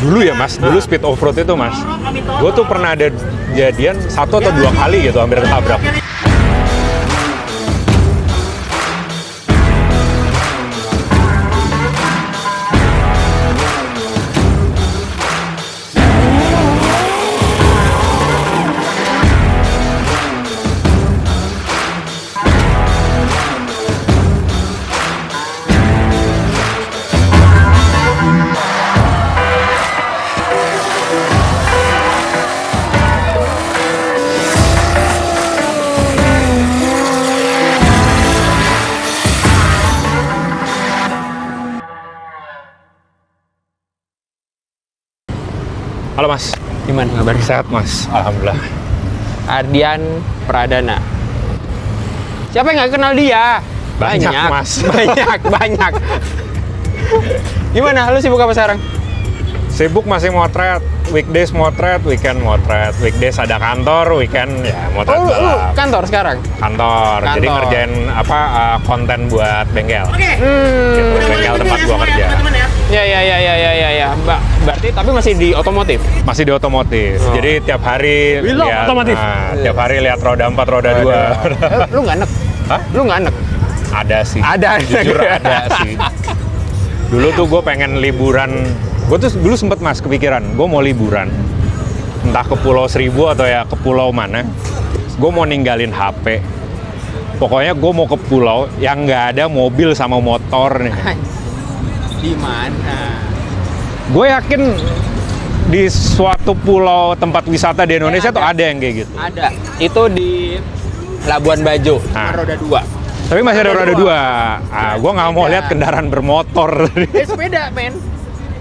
dulu ya mas, dulu speed off-road itu mas, gue tuh pernah ada kejadian 1 atau 2 kali gitu hampir ketabrak. Halo mas, Gimana kabar? sehat mas? Alhamdulillah. Ardian Pradana. Siapa yang nggak kenal dia? Banyak, Mas. Banyak. Gimana? Lu sibuk apa sekarang? Sibuk masih motret, weekdays motret, weekend motret. Weekdays ada kantor, weekend ya motret Lu balap. kantor sekarang? Kantor, jadi Kantor. ngerjain konten buat bengkel. Gitu, bengkel tempat gua kerja. Ya. Berarti tapi masih di otomotif? Masih di otomotif. Oh. Jadi tiap hari Willow otomotif? tiap hari lihat roda 4, roda 2. Lu nggak enek? Hah? Lu nggak enek? Ada sih. Ada. Jujur ada sih. Dulu tuh gue pengen liburan. Gue tuh dulu sempet mas kepikiran, gue mau liburan. Entah ke Pulau Seribu atau ya ke pulau mana. Gue mau ninggalin HP. Pokoknya gue mau ke pulau yang nggak ada mobil sama motor nih. Di mana? Gue yakin di suatu pulau tempat wisata di Indonesia tuh ada yang kayak gitu. Ada. Itu di Labuan Bajo, Nah. roda 2. Tapi masih ada roda 2. Gue nggak mau Sepeda. lihat kendaraan bermotor. Sepeda, men.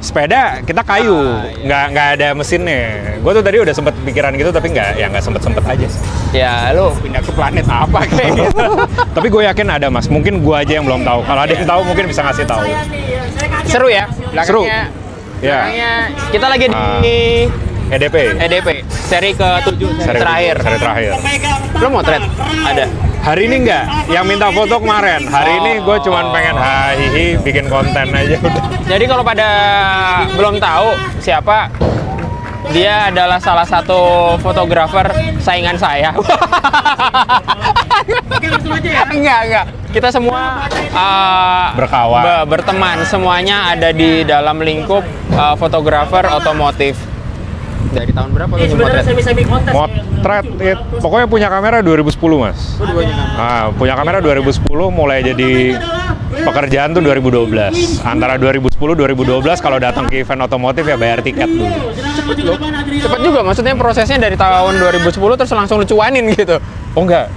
Sepeda kita kayu, nggak ada mesinnya. Gue tuh tadi udah sempet pikiran gitu tapi nggak sempet aja sih. Ya, lu pindah ke planet apa kayak gitu. Tapi gue yakin ada mas, mungkin gue aja yang belum tahu. Kalau ada yang tahu mungkin bisa ngasih tahu. Seru ya? Seru. Ya. Belakangnya kita lagi di EDP. EDP, seri ke-7, seri terakhir. Seri terakhir. Lu motret? Ada? Hari ini nggak, yang minta foto kemarin. Hari ini gue cuman pengen hihi bikin konten aja udah. Jadi kalau pada belum tahu siapa, dia adalah salah satu fotografer saingan saya. Enggak. Kita semua Berkawan. berteman. Semuanya ada di dalam lingkup fotografer otomotif. Dari tahun berapa lu motret? Motret, pokoknya punya kamera 2010 mas. Punya kamera 2010, mulai jadi pekerjaan tuh 2012. Antara 2010-2012 kalau datang ke event otomotif ya bayar tiket dulu. Cepet juga, maksudnya prosesnya dari tahun 2010 terus langsung lu cuanin gitu. Oh enggak,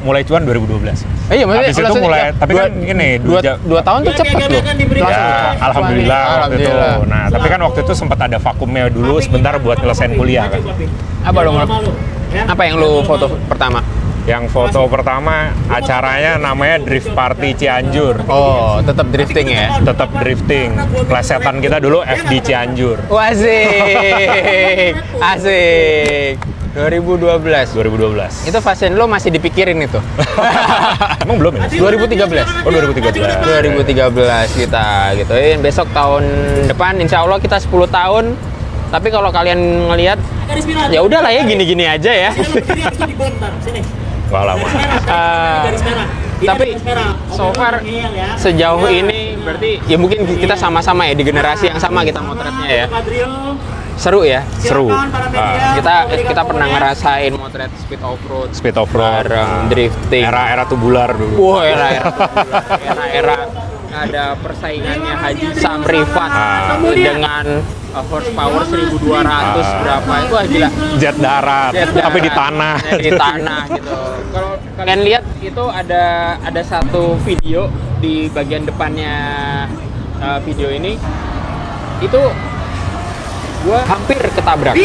mulai cuan 2012. Iya, maksudnya Habis itu mulai, tapi kan ini dua tahun tuh cepet loh. Ya, alhamdulillah waktu itu. Nah, tapi kan waktu itu sempat ada vakumnya dulu sebentar buat nyelesain kuliah kan. Apa yang lu foto pertama? Yang foto pertama acaranya namanya Drift Party Cianjur. Oh, tetap drifting ya? Tetap drifting. Plesetan kita dulu FD Cianjur. Asik. 2012. Itu fashion lo masih dipikirin itu? Emang belum ya? 2013. Oh 2013. 2013 kita gituin. Besok tahun depan insya Allah kita 10 tahun. Tapi kalau kalian ngelihat ya udahlah ya gini-gini aja ya. Wah lama. Tapi so far sejauh ini berarti ya mungkin kita sama-sama ya di generasi yang sama kita motretnya ya. Seru ya? Seru. Kita pernah ngerasain motret speed off-road bareng drifting. Era tubular dulu. Wah, era ada persaingannya Haji Sam Rifat dengan horsepower 1200 berapa itu gila. Jet darat, tapi di tanah. Di tanah gitu. Kalau kalian lihat itu ada satu video di bagian depannya video ini itu gua hampir ketabrak.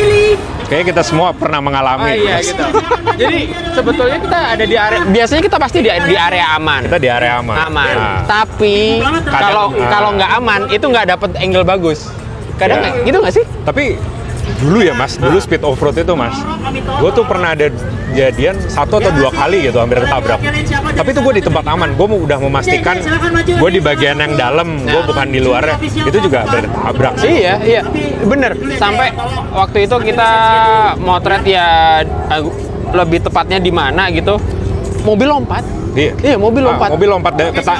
Kayaknya kita semua pernah mengalami. Iya gitu. Jadi sebetulnya kita ada di area, biasanya kita pasti di area aman. Kita di area aman. Tapi kalau nggak aman itu nggak dapet angle bagus. Kadang gitu nggak sih? Tapi dulu ya mas, dulu speed off-road itu mas, gue tuh pernah ada kejadian 1 atau 2 kali gitu hampir ketabrak. Tapi itu gue di tempat aman, gue udah memastikan gue di bagian yang dalam, gue bukan di luarnya. Itu juga hampir ketabrak sih. Iya, bener. Sampai waktu itu kita motret ya, lebih tepatnya di mana gitu, mobil lompat. Iya, mobil lompat. Mobil lompat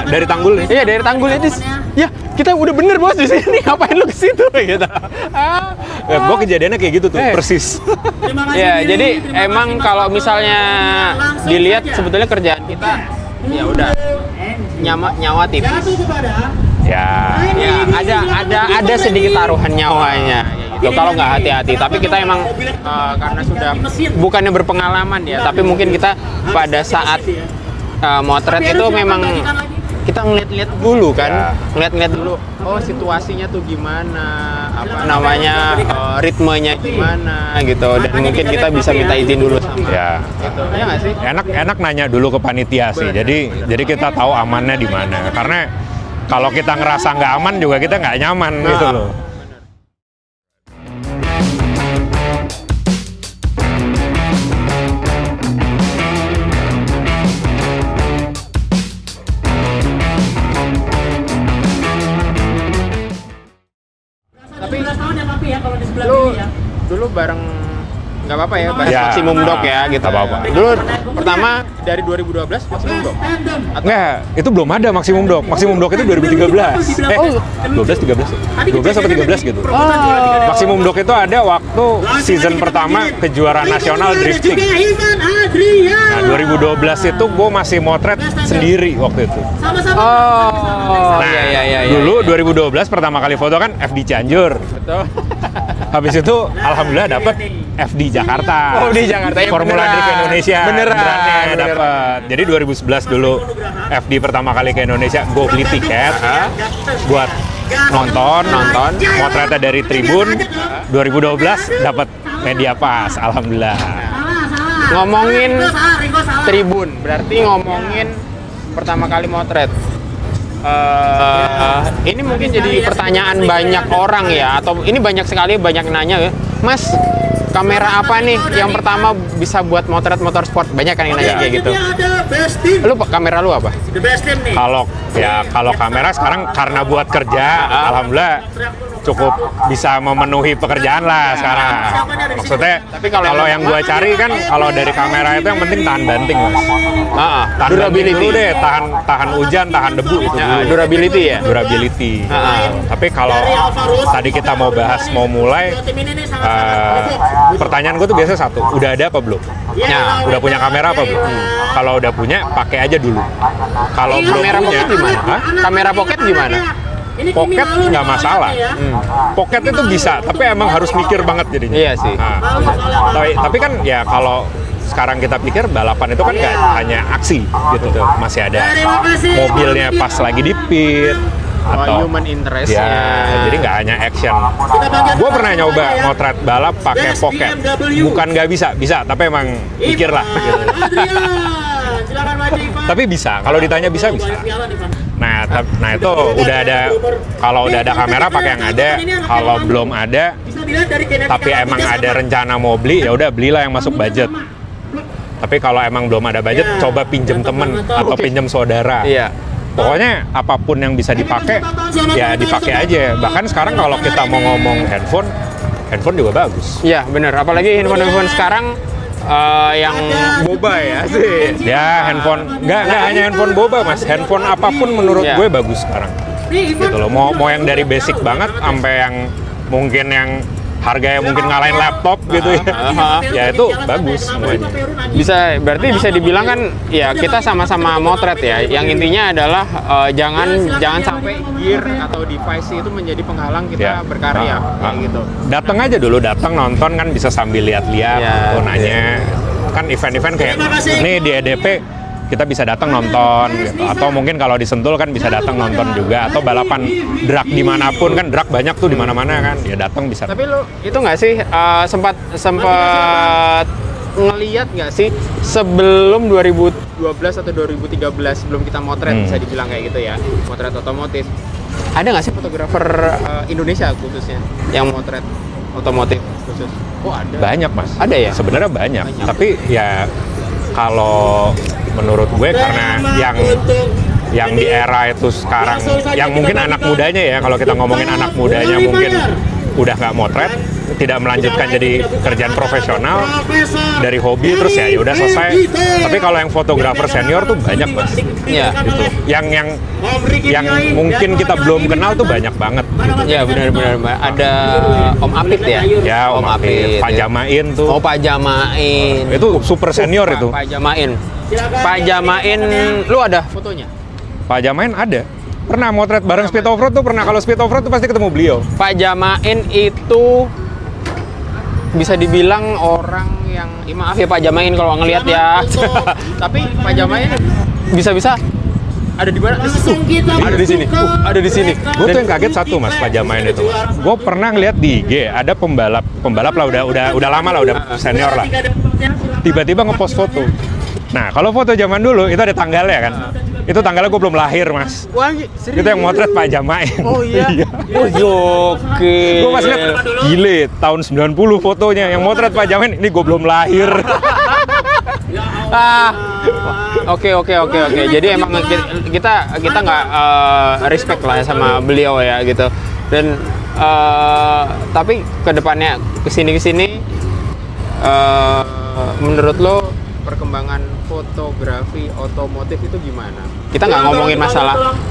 dari tanggul nih. Iya, dari tanggul itu. Ya, kita udah bener bos di sini. Ngapain lu ke situ gitu. Gue kejadiannya kayak gitu tuh, persis. Ya, jadi emang kalau misalnya dilihat sebetulnya kerjaan kita ya udah nyawa tipis. Ya, ada sedikit taruhan nyawanya gitu. Kalau nggak hati-hati, tapi kita emang karena sudah bukannya berpengalaman ya, tapi mungkin kita pada saat motret itu memang kita ngeliat-ngeliat dulu kan, ngeliat-ngeliat dulu, oh situasinya tuh gimana, apa namanya, ritmenya gimana gitu, dan mungkin kita bisa minta izin dulu sama gitu. Ya nggak sih? Enak nanya dulu ke panitia sih. Jadi kita tahu amannya di mana. Karena kalau kita ngerasa nggak aman juga kita nggak nyaman gitu loh. Dulu bareng nggak apa-apa ya, bahas Ya, Maximum Dog ya gitu. nggak apa-apa. Dulu pertama dari 2012 Maximum Dog. Nggak, itu belum ada Maximum Dog. Maximum Dog itu 2013. 12, 13 ya? 12 atau 13 gitu. Maximum Dog itu ada waktu season pertama kejuaraan nasional drifting. Nah, 2012 itu gue masih motret sendiri waktu itu. Oh, iya. Dulu 2012 pertama kali foto kan FD Cianjur. Betul. Habis itu alhamdulillah dapat FD Jakarta. Oh, di Jakarta ya. Formula Drift Indonesia. Beneran. Dapat. Jadi 2011 dulu FD pertama kali ke Indonesia, gue beli tiket buat nonton. Motretnya dari Tribun. 2012 dapat media pass, alhamdulillah. Ngomongin Tribun, berarti ngomongin pertama kali motret. Ini mungkin jadi pertanyaan banyak orang ya, atau ini banyak sekali nanya ya, Mas, kamera apa nih yang pertama bisa buat motret motorsport? Banyak kan yang nanya kayak gitu. Lu kamera lu apa? Kalau kamera sekarang karena buat kerja, alhamdulillah cukup bisa memenuhi pekerjaan lah sekarang. Maksudnya, tapi kalau yang gua cari kan kalau dari kamera itu yang penting tahan banting, Mas. Tahan durability dulu deh, tahan hujan, tahan debu itu dulu. Durability ya? Durability. Tapi kalau tadi kita mau bahas mau mulai, pertanyaan gue tuh biasa satu, udah ada apa belum? Ya. Udah punya kamera apa belum? Kalau udah punya, pakai aja dulu. Kalau belum Kamera punya, pocket gimana? Kamera pocket gimana? Pocket nggak masalah. Pocket itu bisa, tapi emang harus mikir banget jadinya. Iya sih. Tapi kan ya kalau sekarang kita pikir balapan itu kan nggak hanya aksi gitu, masih ada mobilnya pas lagi di pit atau human interest ya, jadi nggak hanya action. Gue pernah nyoba motret balap pakai pocket, bukan nggak bisa, tapi emang mikir lah. Gitu. Tapi bisa, kalau ditanya bisa. Nah itu udah ada. Kalau udah ada kamera pakai yang ada. Kalau belum ada, tapi emang ada rencana mau beli, ya udah belilah yang masuk budget. Tapi kalau emang belum ada budget, coba pinjem temen atau pinjem saudara. Iya. Pokoknya apapun yang bisa dipakai, ya dipakai aja. Bahkan sekarang kalau kita mau ngomong handphone juga bagus. Iya bener, apalagi handphone sekarang yang boba ya sih. Ya handphone, nggak hanya handphone boba mas, handphone apapun menurut gue bagus sekarang. Gitu loh, mau yang dari basic banget sampai yang mungkin yang harganya mungkin ngalahin laptop gitu ya. Ya itu bagus semuanya. Berarti bisa dibilang kan ya kita sama-sama motret ya. Yang intinya adalah jangan sampai gear atau device itu menjadi penghalang kita berkarya kayak gitu. Datang aja dulu, nonton kan bisa sambil lihat-lihat, nanya. Kan event-event kayak ini di EDP kita bisa datang nonton gitu. Atau mungkin kalau di Sentul kan bisa datang nonton juga, atau balapan drag dimanapun kan, drag banyak tuh di mana-mana kan, ya datang bisa. Tapi lu itu nggak sih sempat ngeliat nggak sih sebelum 2012 atau 2013 sebelum kita motret bisa dibilang kayak gitu ya, motret otomotif, ada nggak sih fotografer Indonesia khususnya yang motret otomotif khusus? Oh ada. Banyak mas. Ada ya? Sebenarnya banyak. Tapi ya kalau menurut gue karena yang di era itu sekarang, yang mungkin anak mudanya ya, kalau kita ngomongin anak mudanya mungkin udah nggak motret, tidak melanjutkan jadi kerjaan profesional dari hobi terus ya udah selesai. Tapi kalau yang fotografer senior tuh banyak mas. Iya. Gitu. Yang mungkin kita belum kenal tuh banyak banget. Gitu. Ya benar-benar ada Om Apit ya. Ya Om Apit, Pak Jamain tuh. Oh Pak Jamain. Itu super senior itu. Pak Jamain. Pak Jamain, lu ada fotonya? Pak Jamain ada. Pernah motret bareng Speed Offroad tuh pernah. Kalau Speed Offroad tuh pasti ketemu beliau. Pak Jamain itu bisa dibilang orang yang, maaf ya Pak Jamain kalau ngelihat ya. Tapi Pak Jamain bisa-bisa ada di mana? Ada di sini. Ada di sini. Gue tuh yang kaget satu mas, Pak Jamain itu. Gue pernah ngeliat di IG ada pembalap lah udah lama lah, udah senior lah. Tiba-tiba ngepost foto. Nah kalau foto zaman dulu itu ada tanggalnya kan. Itu tanggalnya gue belum lahir mas. Wah, itu yang motret Pak Jamain. Oh iya. Oh oke. Gue pas liat, gile tahun 90 fotonya yang motret Pak Jamain. Ini gue belum lahir. Oke. Jadi emang kita nggak respect lah sama beliau ya gitu. Dan tapi kedepannya kesini menurut lo perkembangan fotografi otomotif itu gimana? Kita nggak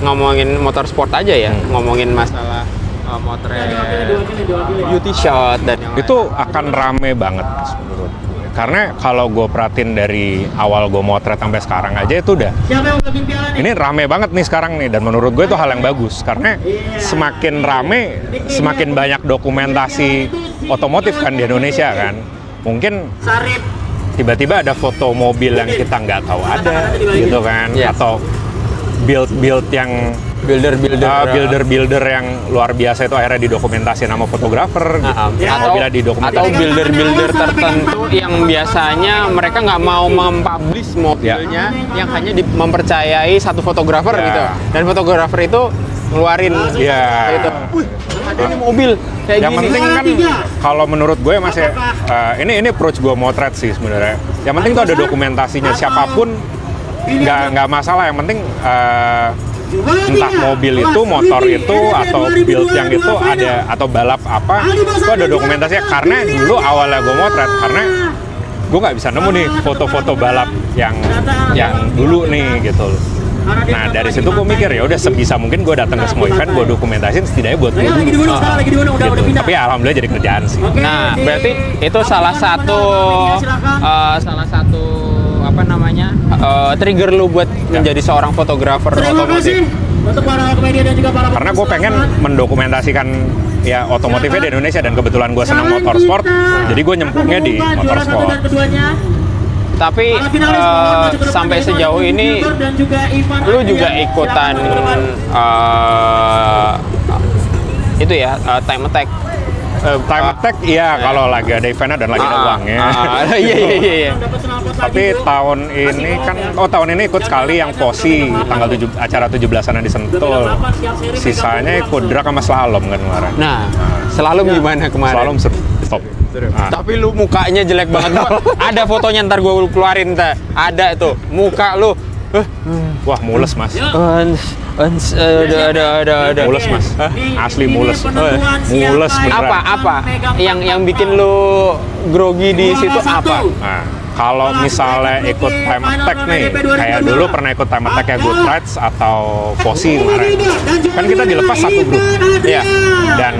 ngomongin motorsport aja ya, ngomongin masalah motret beauty shot dan yang Itu akan rame banget mas, menurut gue. Karena kalau gue perhatiin dari awal gue motret sampai sekarang aja itu udah ini rame banget nih sekarang nih, dan menurut gue itu hal yang bagus karena semakin rame semakin banyak dokumentasi otomotif kan di Indonesia kan. Mungkin tiba-tiba ada foto mobil yang kita nggak tahu ada gitu kan, atau build yang builder yang luar biasa itu akhirnya didokumentasi nama fotografer atau builder tertentu yang biasanya mereka nggak mau mempublish mobilnya, yang hanya mempercayai satu fotografer gitu, dan fotografer itu ngeluarin gitu. Ada ini mobil kayak yang gini. penting kan kalau menurut gue masih ini approach gue motret sih sebenarnya. Yang penting tuh ada dokumentasinya, siapapun nggak masalah. Yang penting entah mobil itu, motor itu, atau build yang itu ada, atau balap apa, itu ada dokumentasinya. Karena dulu awalnya gue motret karena gue nggak bisa nemu nih foto-foto balap yang dulu nih gitu. Nah dari situ gue mikir ya udah sebisa mungkin gue datang ke semua event, gue dokumentasin setidaknya buat gue gitu. Tapi alhamdulillah jadi kerjaan sih. Nah berarti itu salah satu apa namanya trigger lu buat menjadi seorang fotografer otomotif. Karena gue pengen mendokumentasikan ya otomotifnya di Indonesia, dan kebetulan gue senang motorsport, jadi gue nyemplungnya di motorsport. Tapi sampai sejauh ini lu juga ikutan itu ya time attack. Time attack iya kalau lagi ada eventnya dan lagi ada uangnya. Iya. Tapi tahun ini ikut sekali yang Posi tanggal acara 17-an di Sentul. Sisanya ikut drag sama slalom kan kemarin. Nah, slalom gimana kemarin? Slalom seru. Stop. Tapi lu mukanya jelek banget. Ada fotonya ntar gue keluarin ntar. Ada tuh muka lu. Wah mules mas. Ada. Mules mas. Asli mules. Mules beneran. Apa? Yang bikin lu grogi di situ apa? Nah, kalau misalnya ikut time attack nih, kayak dulu pernah ikut time attack ya Good Rides atau Posi kemarin. Kan kita dilepas satu grup. Iya. Dan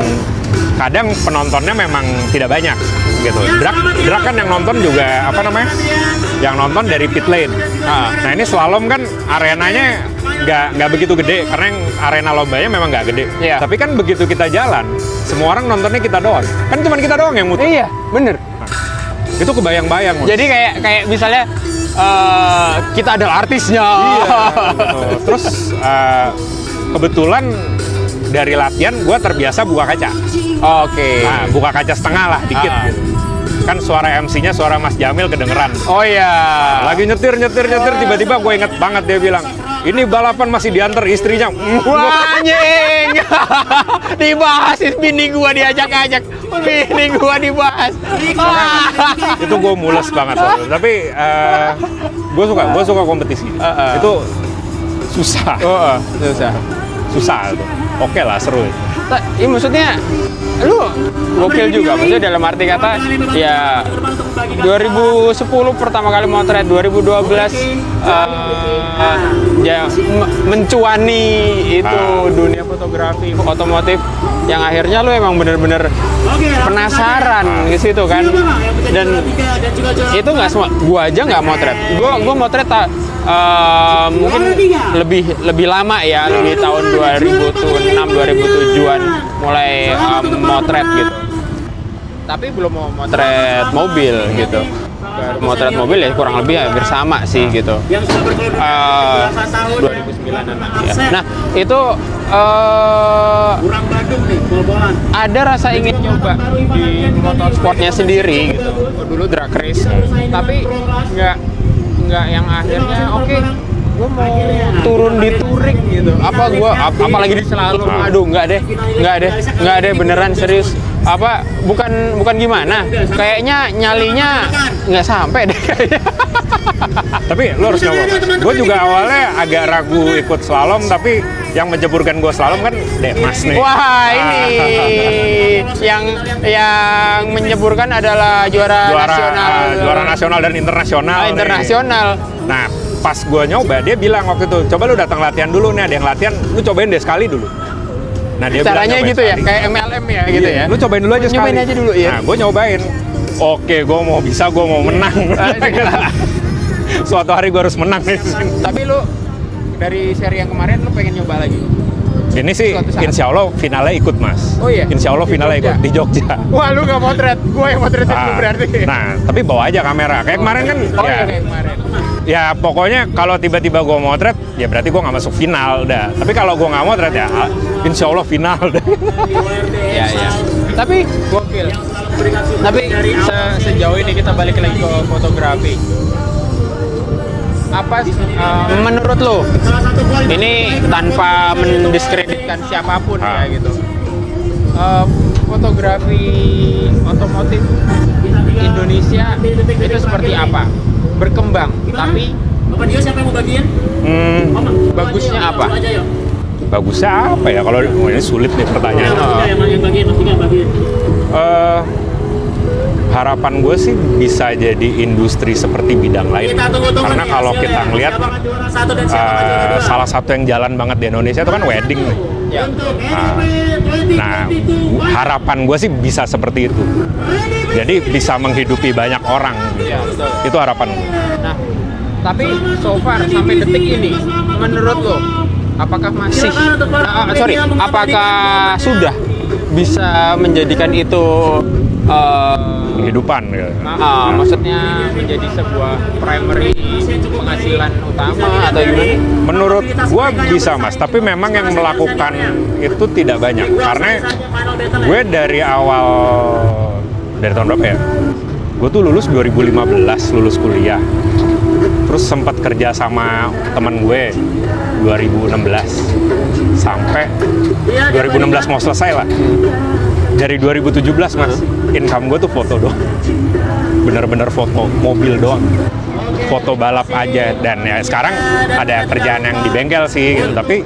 kadang penontonnya memang tidak banyak gitu. Drag kan yang nonton juga yang nonton dari pit lane. Nah ini slalom kan arenanya nggak begitu gede karena yang arena lombanya memang nggak gede. Iya. Tapi kan begitu kita jalan, semua orang nontonnya kita doang. Kan cuma kita doang yang muter. Iya, bener. Itu kebayang-bayang. Jadi kayak misalnya kita adalah artisnya. Iya. Gitu. Terus kebetulan dari latihan gue terbiasa buka kaca. Oke. Nah, buka kaca setengah lah, dikit gitu. Kan suara MC-nya suara Mas Jamil kedengeran. Oh iya. Lagi nyetir, tiba-tiba gue inget banget dia bilang, ini balapan masih diantar istrinya. Wah, anjing. Dibahas bini gua diajak-ajak. Bini gua dibahas. Itu gue mules banget soalnya. Tapi gue suka kompetisi. Itu susah. Susah tuh. Oke lah, seru. Iya, maksudnya lu gokil juga, maksudnya dalam arti kata ya 2010 pertama kali motret, 2012 ya mencuani itu dunia fotografi otomotif yang akhirnya lu emang bener-bener penasaran ke situ kan. Dan itu nggak semua, gua aja nggak motret, gua motret mungkin lebih lama ya, lebih tahun 2006 2007-an mulai motret gitu. Tapi belum mau motret mobil gitu. Baru motret mobil ya kurang lebih hampir sama sih gitu. 2009-an ya. Nah, itu ada rasa ingin nyoba di motorsportnya sendiri gitu. Dulu drag race, tapi nggak yang akhirnya oke, gue mau turun di touring gitu. Apalagi di slalom. Aduh, nggak deh beneran serius. Bukan gimana? Kayaknya nyalinya nggak sampai deh kayaknya. Tapi lo harus nyoba. Gue juga awalnya agak ragu ikut slalom, tapi yang menjeburkan gue slalom kan Demas nih. Wah, ini yang menyeburkan adalah juara nasional dan internasional. Internasional. Nah, pas gue nyoba, dia bilang waktu itu, coba lu datang latihan dulu nih, ada yang latihan, lu cobain deh sekali dulu. Nah, dia caranya bilang, gitu ya, sekali. kayak MLM ya gitu ya. Lu cobain dulu aja sekali. Nyobain aja dulu ya. Nah, gue nyobain. Oke, gue mau menang. Suatu hari gue harus menang nih. Tapi lu dari seri yang kemarin lu pengen nyoba lagi? Ini sih insya Allah finalnya ikut, Mas. Oh iya? Insya Allah finalnya ikut di Jogja. Wah, lu nggak motret, gue yang motretin lu berarti. Nah, tapi bawa aja kamera. Kayak kemarin kan, kayak kemarin. Ya pokoknya kalau tiba-tiba gue motret, ya berarti gue nggak masuk final dah. Tapi kalau gue nggak motret ya, insya Allah final dah. Ya. Tapi gokil. Tapi sejauh ini kita balik lagi ke fotografi. Apa menurut lo, ini tanpa mendiskreditkan siapapun ya gitu, fotografi otomotif Indonesia itu seperti apa? Berkembang, tapi bagusnya apa? Bagusnya apa ya? Kalau ini sulit nih pertanyaan. Harapan gue sih bisa jadi industri seperti bidang lain. Karena kalau kita ngeliat salah satu yang jalan banget di Indonesia itu kan wedding nih. Nah, harapan gue sih bisa seperti itu. Jadi bisa menghidupi banyak orang. Ya, betul. Itu harapan gue. Nah, tapi so far sampai detik ini, menurut lo, apakah masih, apakah sudah bisa menjadikan itu kehidupan gitu. Maksudnya menjadi sebuah primary penghasilan utama atau gimana? Menurut gua bisa, Mas, tapi memang yang melakukan itu tidak banyak. Karena gue dari tahun berapa ya? Gue tuh lulus 2015, lulus kuliah. Terus sempat kerja sama teman gue 2016 sampai 2016 mau selesai lah. Dari 2017, Mas, income gue tuh foto doang. Bener-bener foto mobil doang. Foto balap aja. Dan ya sekarang ada kerjaan yang di bengkel sih gitu. Tapi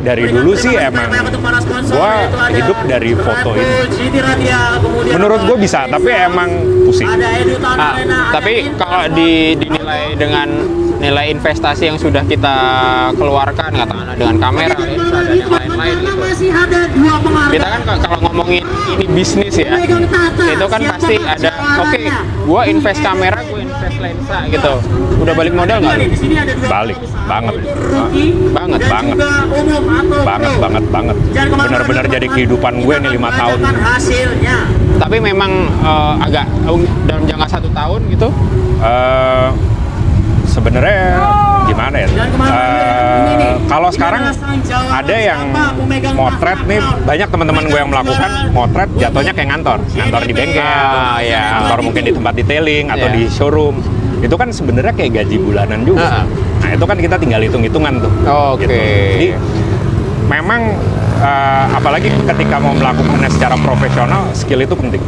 dari dulu sih emang gue hidup dari foto ini. Menurut gue bisa, tapi emang pusing. Tapi kalau dinilai dengan nilai investasi yang sudah kita keluarkan, katakanlah dengan kamera, lensa dan yang lain-lain gitu. Kita kan kalau ngomongin ini bisnis ya, itu kan pasti ada, oke, gua invest kamera, gua invest lensa gitu. Udah balik modal nggak? Balik, banget. Banget. Bener-bener jadi kehidupan gue nih 5 tahun. Tapi memang agak dalam jangka 1 tahun gitu. Sebenarnya gimana ya? Kalau sekarang ada yang motret nih, banyak teman-teman gue yang melakukan motret jatuhnya kayak ngantor di bengkel, ngantor mungkin di tempat detailing atau di showroom. itu kan sebenarnya kayak gaji bulanan juga. Nah itu kan kita tinggal hitung-hitungan tuh. Oke. Gitu. Jadi memang apalagi ketika mau melakukannya secara profesional, skill itu penting.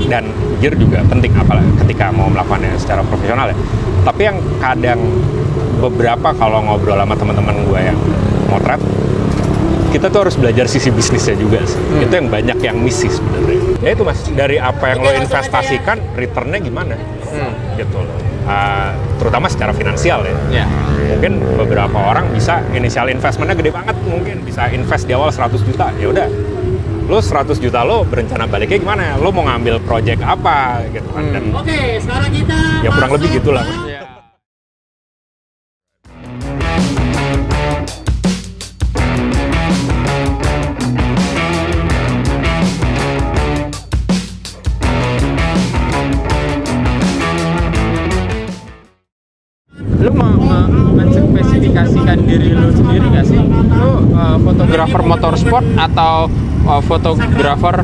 Dan gear juga penting apalagi ketika mau melakukannya secara profesional ya. Tapi yang kadang beberapa kalau ngobrol sama teman-teman gue yang motret, kita tuh harus belajar sisi bisnisnya juga sih. Itu yang banyak yang miss sih sebenarnya. Ya itu Mas, dari apa yang lo investasikan, returnnya gimana? Gitu loh. Terutama secara finansial ya. Mungkin beberapa orang bisa initial investmentnya gede banget, mungkin bisa invest di awal 100 juta. Ya udah, lo 100 juta lo berencana baliknya gimana? Lo mau ngambil project apa gitu kan? Dan Oke, sekarang kita ya kurang lebih gitulah. Lu mau menspesifikasikan diri lu sendiri nggak sih? Lu fotografer motorsport atau fotografer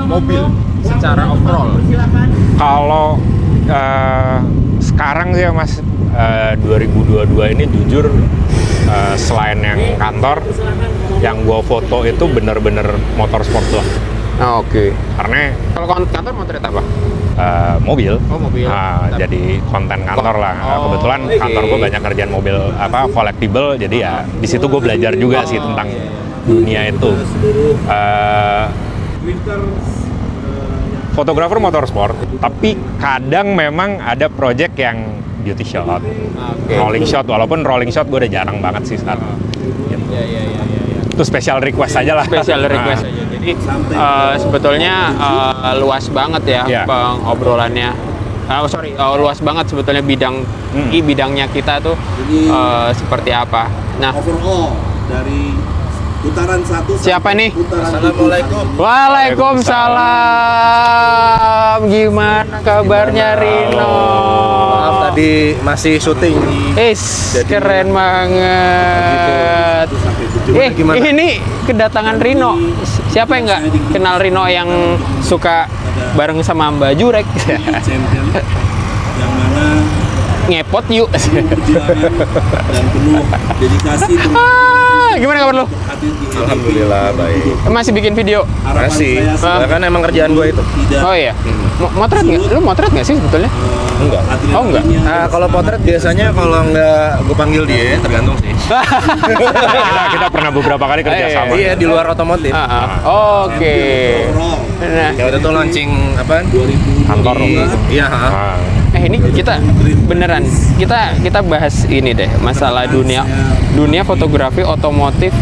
mobil secara overall? Kalau sekarang sih ya Mas, 2022 ini jujur selain yang kantor, yang gua foto itu bener-bener motorsport lah. Oke. Karena Kalau kantor motret apa? mobil. Oh, mobil. Jadi konten kantor lah. Kebetulan oke. kantor gue banyak kerjaan mobil collectible, jadi ya di situ gue belajar juga sih tentang dunia itu. Fotografer motorsport, tapi kadang memang ada project yang beauty shot, rolling shot. Walaupun rolling shot gue udah jarang banget sih sekarang. Gitu. Ya. Itu special request aja lah. Special request aja. Jadi sebetulnya luas banget ya pengobrolannya. Luas banget sebetulnya bidangnya kita tuh seperti apa. Nah, overall dari putaran 1 siapa nih? Assalamualaikum. Waalaikumsalam. Gimana kabarnya Rino? Maaf tadi masih syuting. Keren banget. Gimana? Ini kedatangan Rino. Siapa yang nggak kenal Rino yang suka bareng sama Mbak Jurek? Champion yang mana Ngepot yuk. perjuangan dan penuh dedikasi untuk Gimana kabar lu? hadir di Alhamdulillah baik. Masih bikin video? harapan Masih. saya Kan emang kerjaan gue itu. tidak Oh iya. Motret nggak? Lu motret nggak sih sebetulnya? Enggak. Oh, enggak? Kalau potret biasanya kalau nggak gue panggil dia, tergantung sih. kita pernah beberapa kali kerja sama. Iya di luar otomotif. Oke. Nah, Ya waktu itu launching apa? Kantor. Iya. Nah, ini kita beneran kita bahas ini deh, masalah dunia fotografi otomotif.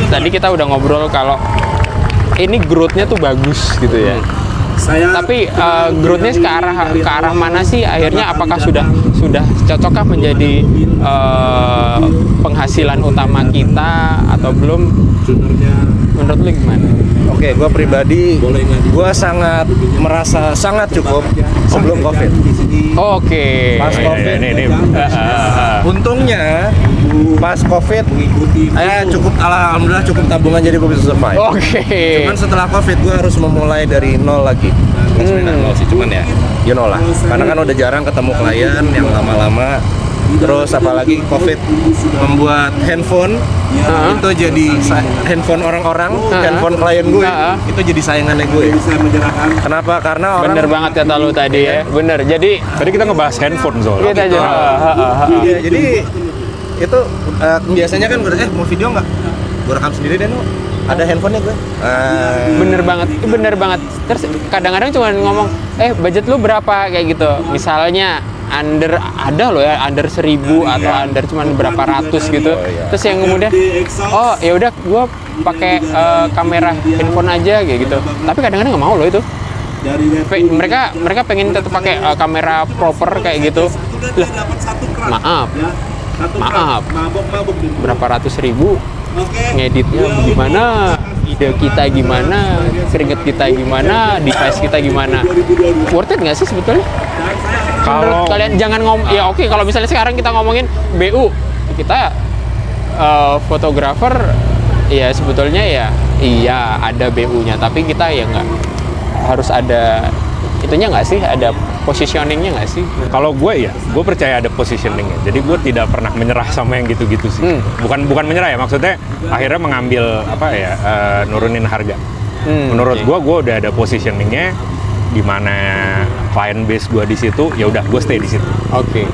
Tadi kita udah ngobrol kalau ini growth-nya tuh bagus gitu ya. Tapi growth-nya ke arah mana sih akhirnya? Apakah sudah cocokkah menjadi penghasilan utama kita atau belum? Menurut lu gimana? Oke, gue pribadi, gue sangat merasa sangat cukup sebelum COVID. Oke. Pas COVID, ini untungnya pas COVID, alhamdulillah cukup tabungan jadi gue bisa survive. Oke. Cuman setelah COVID gue harus memulai dari nol lagi. Nol sih, cuman ya, you know lah. Karena kan udah jarang ketemu klien yang lama-lama. Terus apalagi COVID membuat handphone itu jadi handphone orang-orang, handphone klien gue itu jadi saingannya gue. Kenapa? Karena orang Bener banget kata lu tadi ya. Bener. Jadi tadi kita ngebahas handphone soalnya. kita aja. Iya, jadi itu biasanya kan gue mau video nggak? Gue rekam sendiri deh, ada handphonenya gue. Bener banget. Terus kadang-kadang cuma ngomong, budget lu berapa kayak gitu. Misalnya under 1000 atau under cuman berapa ratus gitu. Terus yang kemudian ya udah gue pakai kamera handphone aja kayak gitu. Tapi kadang-kadang nggak mau loh itu. Mereka pengen tetap pakai kamera proper kayak gitu. Lah, maaf. Berapa ratus ribu ngeditnya gimana, ide kita gimana, keringet kita gimana, device kita gimana, worth it nggak sih sebetulnya? Kalau kalian jangan kalau misalnya sekarang kita ngomongin BU, kita fotografer ya sebetulnya ya iya ada BU-nya, tapi kita ya nggak harus ada itunya nggak sih, ada positioningnya nggak sih? Kalau gue ya, gue percaya ada positioningnya. Jadi gue tidak pernah menyerah sama yang gitu-gitu sih. Bukan menyerah ya, maksudnya akhirnya mengambil nurunin harga. Menurut gue udah ada positioningnya, di mana client base gue di situ, ya udah gue stay di situ. Oke.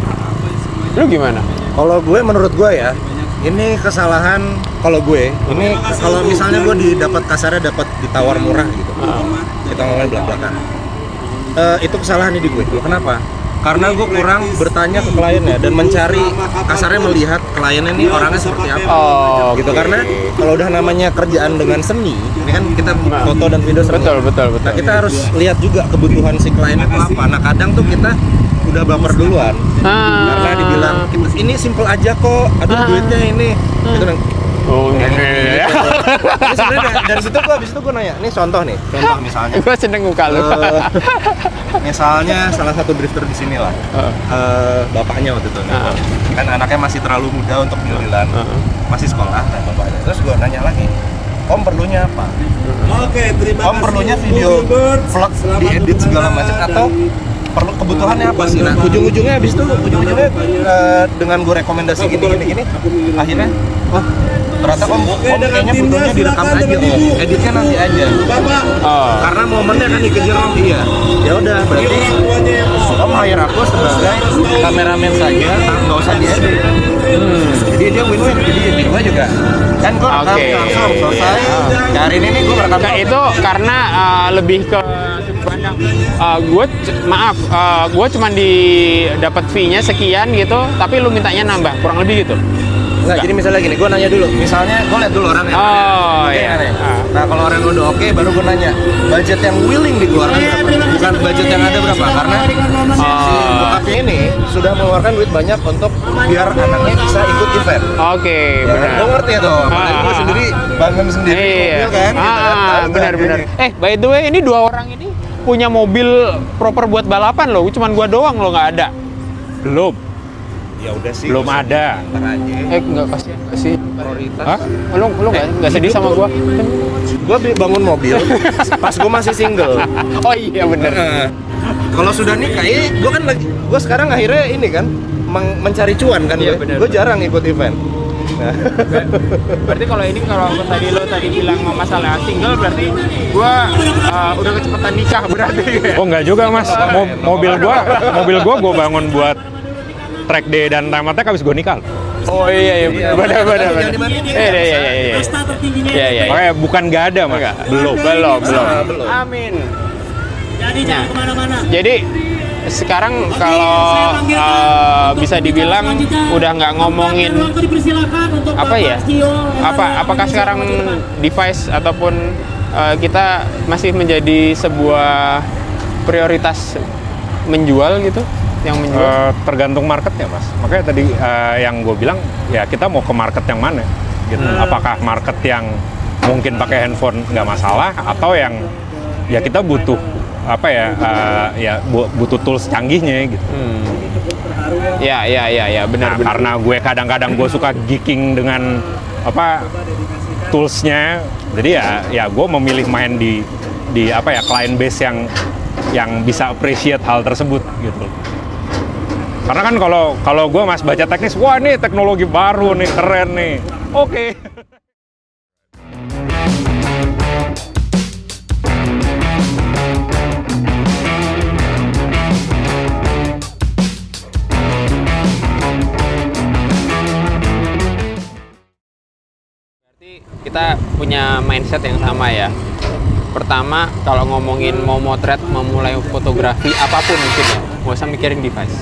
Lu gimana? Kalau gue, menurut gue ya, ini kesalahan kalau gue. Ini kalau misalnya gue kasarnya dapat ditawar murah gitu. Kita ngomongin belak-belakan. Itu kesalahan di gue. Kenapa? Karena gue kurang bertanya ke kliennya dan mencari, kasarnya melihat kliennya ini orangnya seperti apa. Gitu. Karena kalau udah namanya kerjaan dengan seni, ini kan kita foto dan video seni. Betul. Nah, kita harus lihat juga kebutuhan si kliennya itu apa. Nah, kadang tuh kita udah baper duluan karena dibilang ini simple aja kok, aduh duitnya ini gitu kan. Iya. Jadi sebenarnya dari situ gue nanya, ini contoh misalnya. Gue seneng muka lu. Misalnya salah satu drifter di sini lah, bapaknya waktu itu, kan anaknya masih terlalu muda untuk mililan, masih sekolah, nah bapaknya. Terus gue nanya lagi, Om perlunya apa? Om perlunya video vlog diedit segala macam atau perlu kebutuhannya apa sih? Nah, ujung-ujungnya dengan gue rekomendasi gini, akhirnya ternyata om kayaknya butuhnya direkam aja, editnya nanti aja. Karena momennya kan dikejar om. Iya. Ya udah, berarti om hire aku sebagai kameramen saja, nggak usah diedit. Jadi dia win-win. Jadi di gua juga kan gua rekam langsung selesai. Hari ini nih gua rekam. Itu karena lebih ke gue cuma dapat fee-nya sekian gitu, tapi lu mintanya nambah, kurang lebih gitu. Enggak, jadi misalnya gini, gue nanya dulu. Misalnya, gue lihat dulu orangnya. Nah, kalau orang udah oke, baru gue nanya budget yang willing dikeluarkan berapa. Bukan budget yang ada berapa, karena si bokapnya ini sudah mengeluarkan duit banyak untuk biar anaknya bisa ikut event. Oke, benar. Gue ngerti ya tuh, apalagi gue sendiri bangun sendiri mobil kan. Benar. By the way, ini dua orang ini punya mobil proper buat balapan loh, cuman gua doang loh nggak ada. Belum. Ya udah sih. Belum ada. Ntar aja. Nggak kasih Prioritas. Hah? Lu nggak sedih sama gua? Gue bangun mobil pas gue masih single. Oh iya bener. Kalau sudah nikah, gue sekarang akhirnya ini kan mencari cuan kan. Iya, gue jarang ikut event. Berarti kalau lo tadi bilang masalah single, berarti gua udah kecepatan nikah berarti. Oh enggak juga mas, mobil gua bangun buat track day dan time attack habis gua nikah. Oh iya benar. Iya. Oke, bukan nggak ada mas. Belum. Amin. Jadinya kemana-mana. Jadi sekarang kalau bisa dibilang udah nggak ngomongin apa ya? Apakah sekarang device ataupun kita masih menjadi sebuah prioritas menjual gitu? Yang menjual? Tergantung marketnya mas. Makanya tadi yang gue bilang ya kita mau ke market yang mana gitu. Apakah market yang mungkin pakai handphone nggak masalah atau yang ya kita butuh butuh tools canggihnya gitu. Ya benar. Karena gue kadang-kadang gue suka geeking dengan toolsnya. Jadi ya gue memilih main di client base yang bisa appreciate hal tersebut gitu. Karena kan kalau gue mas baca teknis, wah ini teknologi baru nih, keren nih. Oke. Berarti kita punya mindset yang sama ya. Pertama, kalau ngomongin mau motret, memulai fotografi apapun mungkin ya, nggak usah mikirin device.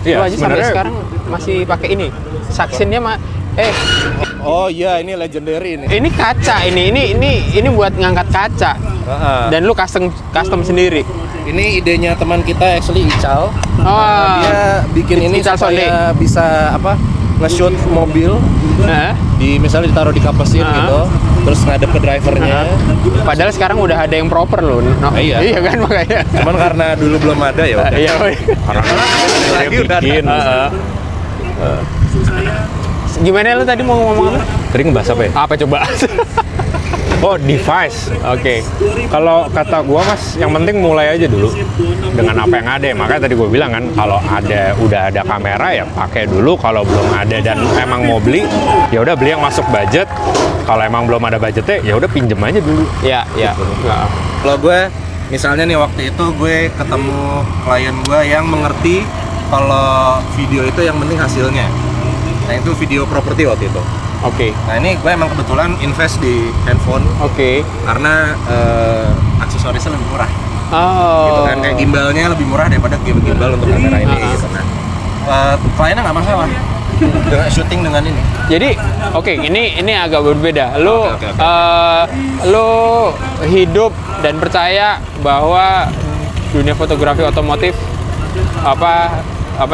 Lu aja sampai sekarang masih pakai ini. Suction-nya Oh iya, ini legendary ini. Ini kaca, ini buat ngangkat kaca. Dan lu custom sendiri. Ini idenya teman kita actually Ical. Dia bikin ini Ical supaya bisa nge-shoot mobil. Misalnya ditaruh di kapesin gitu, terus ngadep ke drivernya. Padahal sekarang udah ada yang proper loh. Iya kan makanya. Cuman karena dulu belum ada ya udah. Iya. Karena lagi udah bikin. Gimana lu tadi mau ngomong apa? Tadi ngebahas apa ya? Apa coba? Oh, device. Oke. Kalau kata gua Mas, yang penting mulai aja dulu dengan apa yang ada. Makanya tadi gue bilang kan, kalau udah ada kamera ya pakai dulu. Kalau belum ada dan emang mau beli, ya udah beli yang masuk budget. Kalau emang belum ada budgetnya, ya udah pinjem aja dulu. Ya, ya. Kalau gue, misalnya nih waktu itu gue ketemu klien gue yang mengerti kalau video itu yang penting hasilnya. Nah itu video properti waktu itu. Oke. Nah ini gue emang kebetulan invest di handphone Oke. karena aksesorisnya lebih murah. Oh. Gitu kan, kayak gimbalnya lebih murah daripada gimbal untuk kamera ini gitu kan. Kliennya nggak masalah dengan syuting dengan ini. Jadi, oke, ini agak berbeda. Lo Oke. lo hidup dan percaya bahwa dunia fotografi otomotif apa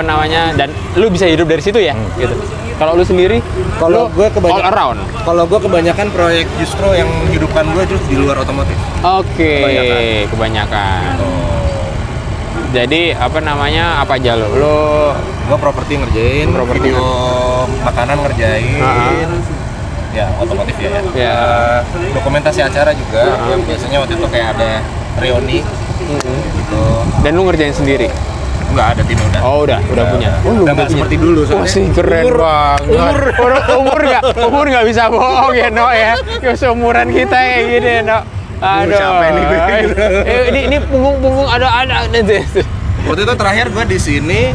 namanya, dan lu bisa hidup dari situ ya, gitu. Kalau lu sendiri, Kalau lu gue all around. Kalau gue kebanyakan proyek justru yang hidupkan gue justru di luar otomotif. Oke, kebanyakan. Jadi apa namanya, apa aja lo? Lo Gue properti ngerjain, Properti. video makanan ngerjain, ya otomotif ya. Ya. Dokumentasi acara juga, yang biasanya waktu itu kayak ada reuni gitu. dan lu ngerjain sendiri? Nggak ada tim udah. Oh udah punya. Oh, lu Udah nggak punya. seperti dulu. Wah sih keren banget. Umur nggak bisa bohong ya, No ya. Seumuran kita kayak gini, No. Aduh. Siapa ini? Ini punggung ada. Waktu itu terakhir gue di sini,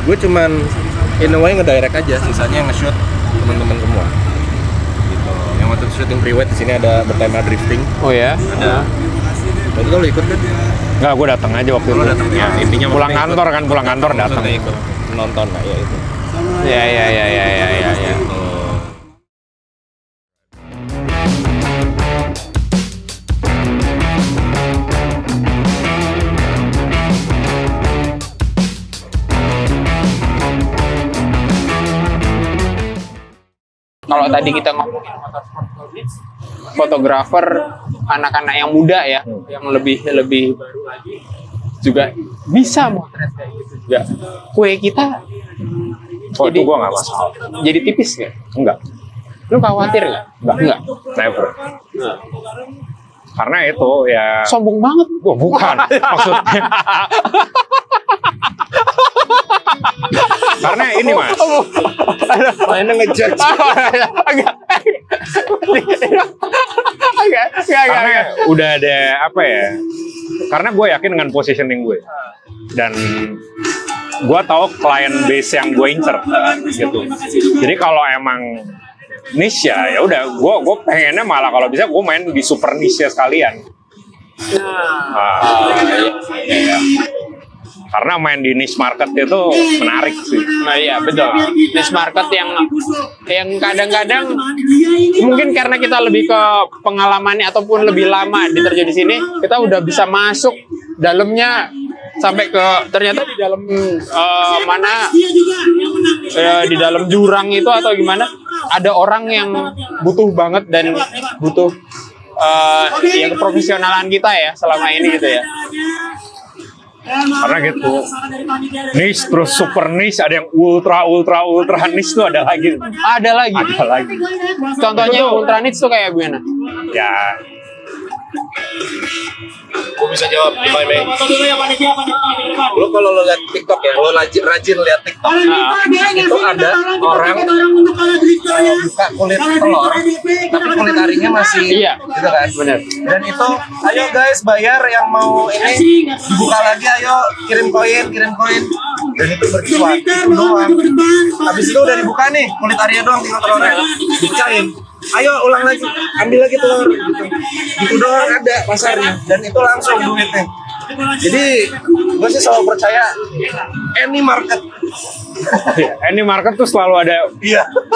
gue cuman in a way ngedirect aja, sisanya nge-shoot teman-teman semua. Gitu. Yang waktu syuting pre-wed di sini ada bertema drifting. Oh ya. Ada. Waktu itu lo ikut kan? Nggak, gue datang aja waktu Lo itu. datang ya, intinya Pulang maksudnya kantor kan, pulang kantor ikut. datang. Maksudnya ikut nonton lah ya itu. Ya. Kalau tadi kita ngomongin fotografer anak-anak yang muda ya, yang lebih baru lagi juga bisa motret kayak gitu juga. Kue kita Oh, itu gue nggak masalah. jadi tipis nggak? Enggak. Lu khawatir nggak? Enggak. Never. Karena itu ya... Sombong banget. Wah, bukan. Maksudnya... Karena ini, Mas. Mainnya ngejudge. Agak. Karena udah ada apa ya? Karena gue yakin dengan positioning gue. Dan gue tahu klien base yang gue incer gitu. Jadi kalau emang niche ya udah gue pengennya malah kalau bisa gue main di super niche sekalian. Iya. Karena main di niche market itu menarik sih. Nah iya betul. Niche market yang kadang-kadang mungkin karena kita lebih ke pengalamannya ataupun lebih lama diterjun di sini, kita udah bisa masuk dalamnya sampai ke ternyata di dalam di dalam jurang itu atau gimana ada orang yang butuh banget dan butuh ya keprofesionalan kita ya selama ini gitu ya. Karena gitu niche terus super niche, ada yang ultra niche tuh ada lagi. Contohnya ultra niche tuh kayak gimana? Ya Gue bisa jawab, if I may. Lo kalau lo lihat TikTok ya, lo rajin lihat TikTok. Itu ada orang buka kulit telur, tapi kulit arinya masih, gitu kan? Benar. Dan itu, ayo guys bayar yang mau ini dibuka lagi, ayo kirim koin. Dan itu berkilat, itu doang. Habis itu udah dibuka nih, kulit arinya doang tinggal telurnya, dipecahin. Ayo ulang lagi, ambil lagi telur gitu doang ada pasarnya, dan itu langsung duitnya. Jadi gue sih selalu percaya any market tuh selalu ada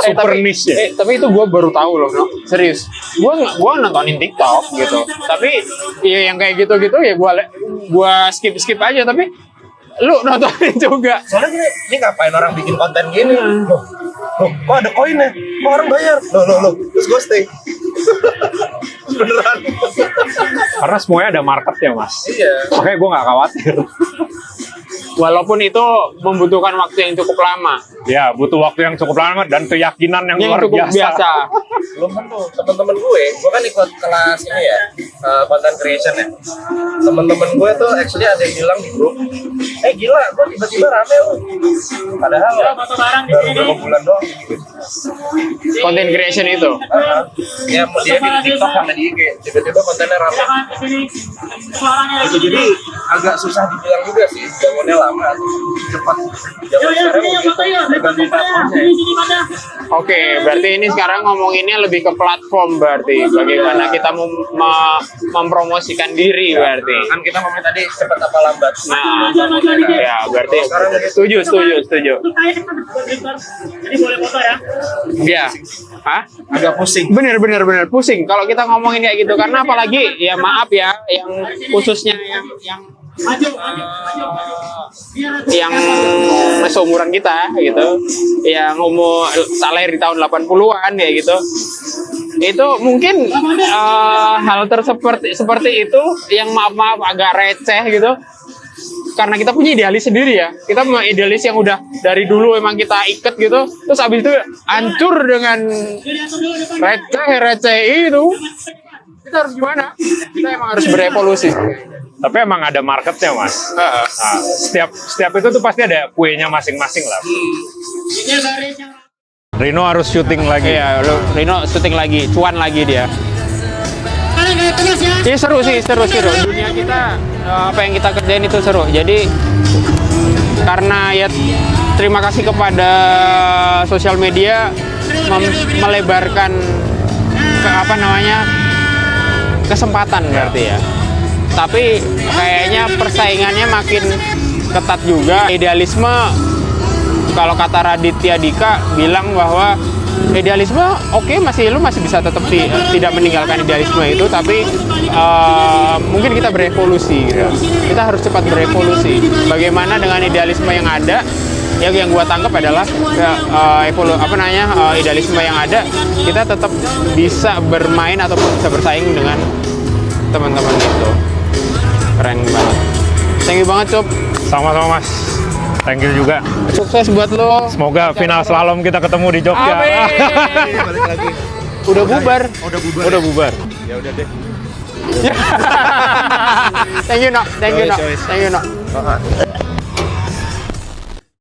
super niche ya. Tapi itu gue baru tahu loh, no? Serius. Gue nontonin TikTok gitu, tapi ya yang kayak gitu ya gue skip aja. Tapi lu nontonin juga. Soalnya gini, ini ngapain orang bikin konten gini? Loh, kok ada koinnya? Kok orang bayar? Loh, terus gue stay. Beneran. Karena semuanya ada marketnya, Mas. Iya. Makanya gue nggak khawatir. Walaupun itu membutuhkan waktu yang cukup lama. Ya, butuh waktu yang cukup lama dan keyakinan yang luar cukup biasa. Belum tentu. Temen-temen gue kan ikut kelas ini ya, content creation ya. Temen-temen gue tuh actually ada yang bilang di grup, gila, gue tiba-tiba rame loh. Padahal baru beberapa bulan doang. Content creation itu. Ya, dia di TikTok sama di IG, tiba-tiba kontennya rame. Itu jadi agak susah dibilang juga sih, bangunnya lama, cepat. Zaman sekarang begitu, tergantung platformnya. Oke, berarti ini sekarang ngomonginnya lebih ke platform berarti. Bagaimana kita mempromosikan diri berarti. Kan kita ngomongin tadi cepat apa lambat. Nah, ya berarti setuju. Jadi boleh foto ya. Ya. Hah? Agak pusing. Bener pusing kalau kita ngomongin kayak gitu, karena apalagi ya maaf ya, yang khususnya yang seumuran kita gitu, yang umur lahir di tahun 80-an kayak gitu, itu mungkin hal seperti itu yang maaf agak receh gitu, karena kita punya idealis sendiri ya. Kita punya idealis yang udah dari dulu emang kita iket gitu, terus abis itu hancur dengan receh itu. Kita harus gimana? Kita emang harus berevolusi. Tapi emang ada marketnya, Mas. Nah, setiap itu tuh pasti ada kuenya masing-masing lah. Rino harus syuting lagi. Iya, Rino syuting lagi, cuan lagi dia. Ini seru. Dunia kita, apa yang kita kerjain itu seru. Jadi karena ya terima kasih kepada sosial media melebarkan kesempatan berarti ya. Tapi kayaknya persaingannya makin ketat juga. Idealisme, kalau kata Raditya Dika bilang bahwa idealisme lu masih bisa tetap tidak meninggalkan idealisme itu, tapi mungkin kita berevolusi gitu. Kita harus cepat berevolusi. Bagaimana dengan idealisme yang ada? Yang gua tangkap adalah idealisme yang ada, kita tetap bisa bermain ataupun bisa bersaing dengan teman-teman itu. Keren banget. Thank you banget, Cup. Sama-sama, Mas. Thank you juga. Sukses buat lo. Semoga final slalom kita ketemu di Jogja. Balik lagi. Udah bubar. Udah bubar. Ya udah deh. Thank you, Nok.